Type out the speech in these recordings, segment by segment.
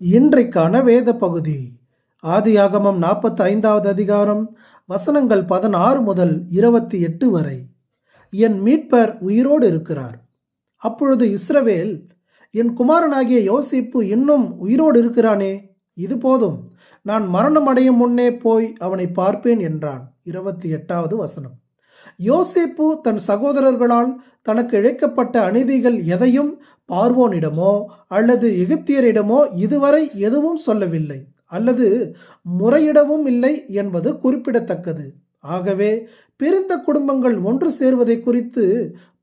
இன்றைக்கான வேத பகுதி ஆதியாகமம் 45வது அதிகாரம் வசனங்கள் 16 முதல் 28 வரை. என் மீட்பர் உயிரோடு இருக்கிறார். அப்பொழுது இஸ்ரவேல், என் குமாரனாகிய யோசிப்பு இன்னும் உயிரோடு இருக்கிறானே, இது போதும், நான் மரணம் அடையும் முன்னே போய் அவனை பார்ப்பேன் என்றான். 28வது வசனம். யோசேப்பு தன் சகோதரர்களால் தனக்கு இழைக்கப்பட்ட அநீதிகள் எதையும் பார்வோனிடமோ அல்லது எகிப்தியரிடமோ இதுவரை எதுவும் சொல்லவில்லை அல்லது முறையிடவும் இல்லை என்பது குறிப்பிடத்தக்கது. ஆகவே பிரிந்த குடும்பங்கள் ஒன்று சேர்வதை குறித்து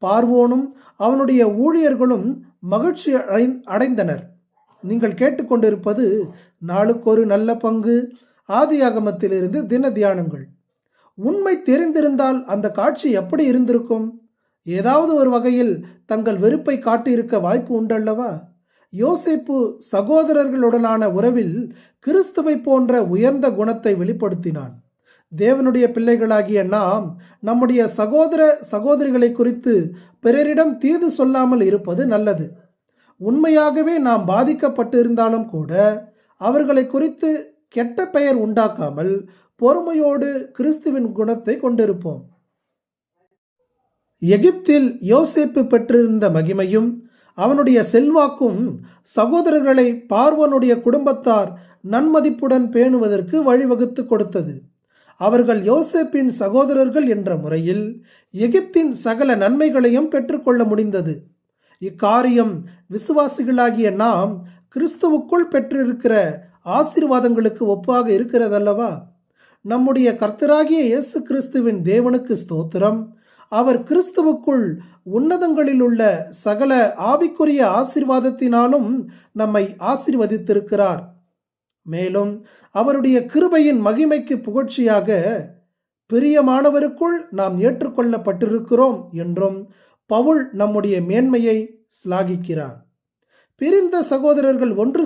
பார்வோனும் அவனுடைய ஊழியர்களும் மகிழ்ச்சி அடைந்தனர். நீங்கள் கேட்டுக்கொண்டிருப்பது நாளுக்கொரு நல்ல பங்கு ஆதியாகமத்திலிருந்து தின தியானங்கள். உண்மை தெரிந்திருந்தால் அந்த காட்சி எப்படி இருந்திருக்கும்? ஏதாவது ஒரு வகையில் தங்கள் வெறுப்பை காட்டியிருக்க வாய்ப்பு உண்டல்லவா? யோசேப்பு சகோதரர்களுடனான உறவில் கிறிஸ்துவை போன்ற உயர்ந்த குணத்தை வெளிப்படுத்தினான். தேவனுடைய பிள்ளைகளாகிய நாம் நம்முடைய சகோதரிகளை குறித்து பிறரிடம் தீது சொல்லாமல் இருப்பது நல்லது. உண்மையாகவே நாம் பாதிக்கப்பட்டிருந்தாலும் கூட அவர்களை குறித்து கெட்ட பெயர் உண்டாக்காமல் பொறுமையோடு கிறிஸ்துவின் குணத்தை கொண்டிருப்போம். எகிப்தில் யோசேப்பு பெற்றிருந்த மகிமையும் அவனுடைய செல்வாக்கும் சகோதரர்களை பார்வோனுடைய குடும்பத்தார் நன்மதிப்புடன் பேணுவதற்கு வழிவகுத்து கொடுத்தது. அவர்கள் யோசேப்பின் சகோதரர்கள் என்ற முறையில் எகிப்தின் சகல நன்மைகளையும் பெற்றுக்கொள்ள முடிந்தது. இக்காரியம் விசுவாசிகளாகிய நாம் கிறிஸ்துவுக்குள் பெற்றிருக்கிற ஆசீர்வாதங்களுக்கு ஒப்பாக இருக்கிறதல்லவா? நம்முடைய கர்த்தராகிய இயேசு கிறிஸ்துவின் தேவனுக்கு ஸ்தோத்திரம். அவர் கிறிஸ்துவுக்குள் உன்னதங்களில் உள்ள சகல ஆவிக்குரிய ஆசீர்வாதத்தினாலும் நம்மை ஆசீர்வதித்திருக்கிறார். மேலும் அவருடைய கிருபையின் மகிமைக்கு புகழ்ச்சியாக பிரியமானவருக்குள் நாம் ஏற்றுக்கொள்ளப்பட்டிருக்கிறோம் என்றும் பவுல் நம்முடைய மேன்மையை சிலாகிக்கிறார். பிரிந்த சகோதரர்கள் ஒன்று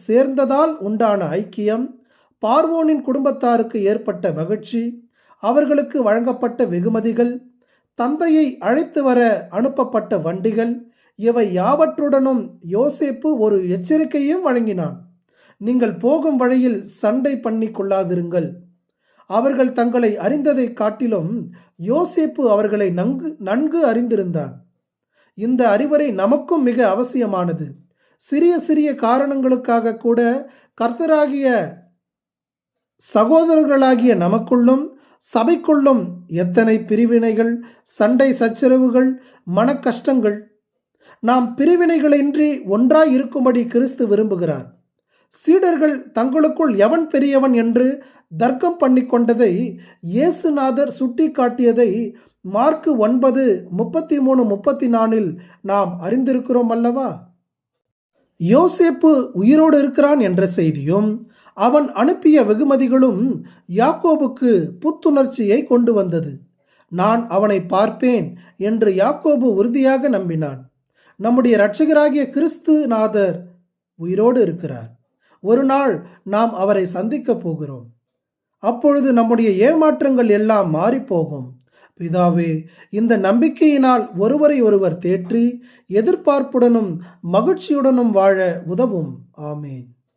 சேர்ந்ததால் உண்டான ஐக்கியம், பார்வோனின் குடும்பத்தாருக்கு ஏற்பட்ட மகிழ்ச்சி, அவர்களுக்கு வழங்கப்பட்ட வெகுமதிகள், தந்தையை அழைத்து வர அனுப்பப்பட்ட வண்டிகள், இவை யாவற்றுடனும் யோசேப்பு ஒரு எச்சரிக்கையும் வழங்கினான். நீங்கள் போகும் வழியில் சண்டை பண்ணி கொள்ளாதிருங்கள். அவர்கள் தங்களை அறிந்ததை காட்டிலும் யோசேப்பு அவர்களை நன்கு அறிந்திருந்தான். இந்த அறிவுரை நமக்கும் மிக அவசியமானது. சிறிய சிறிய காரணங்களுக்காக கூட கர்த்தராகிய சகோதரர்களாகிய நமக்குள்ளும் சபைக்குள்ளும் எத்தனை பிரிவினைகள், சண்டை சச்சரவுகள், மன கஷ்டங்கள். நாம் பிரிவினைகளின்றி ஒன்றாய் இருக்கும்படி கிறிஸ்து விரும்புகிறார். சீடர்கள் தங்களுக்குள் எவன் பெரியவன் என்று தர்க்கம் பண்ணி கொண்டதை இயேசுநாதர் சுட்டி காட்டியதை மார்க்கு 9:33-34 நாம் அறிந்திருக்கிறோம் அல்லவா? யோசேப்பு உயிரோடு இருக்கிறான் என்ற செய்தியும் அவன் அனுப்பிய வெகுமதிகளும் யாக்கோபுக்கு புத்துணர்ச்சியை கொண்டு வந்தது. நான் அவனை பார்ப்பேன் என்று யாக்கோபு உறுதியாக நம்பினான். நம்முடைய இரட்சகராகிய கிறிஸ்துநாதர் உயிரோடு இருக்கிறார். ஒரு நாள் நாம் அவரை சந்திக்க போகிறோம். அப்பொழுது நம்முடைய ஏமாற்றங்கள் எல்லாம் மாறிப்போகும். பிதாவே, இந்த நம்பிக்கையினால் ஒருவரை ஒருவர் தேற்றி எதிர்பார்ப்புடனும் மகிழ்ச்சியுடனும் வாழ உதவும். ஆமேன்.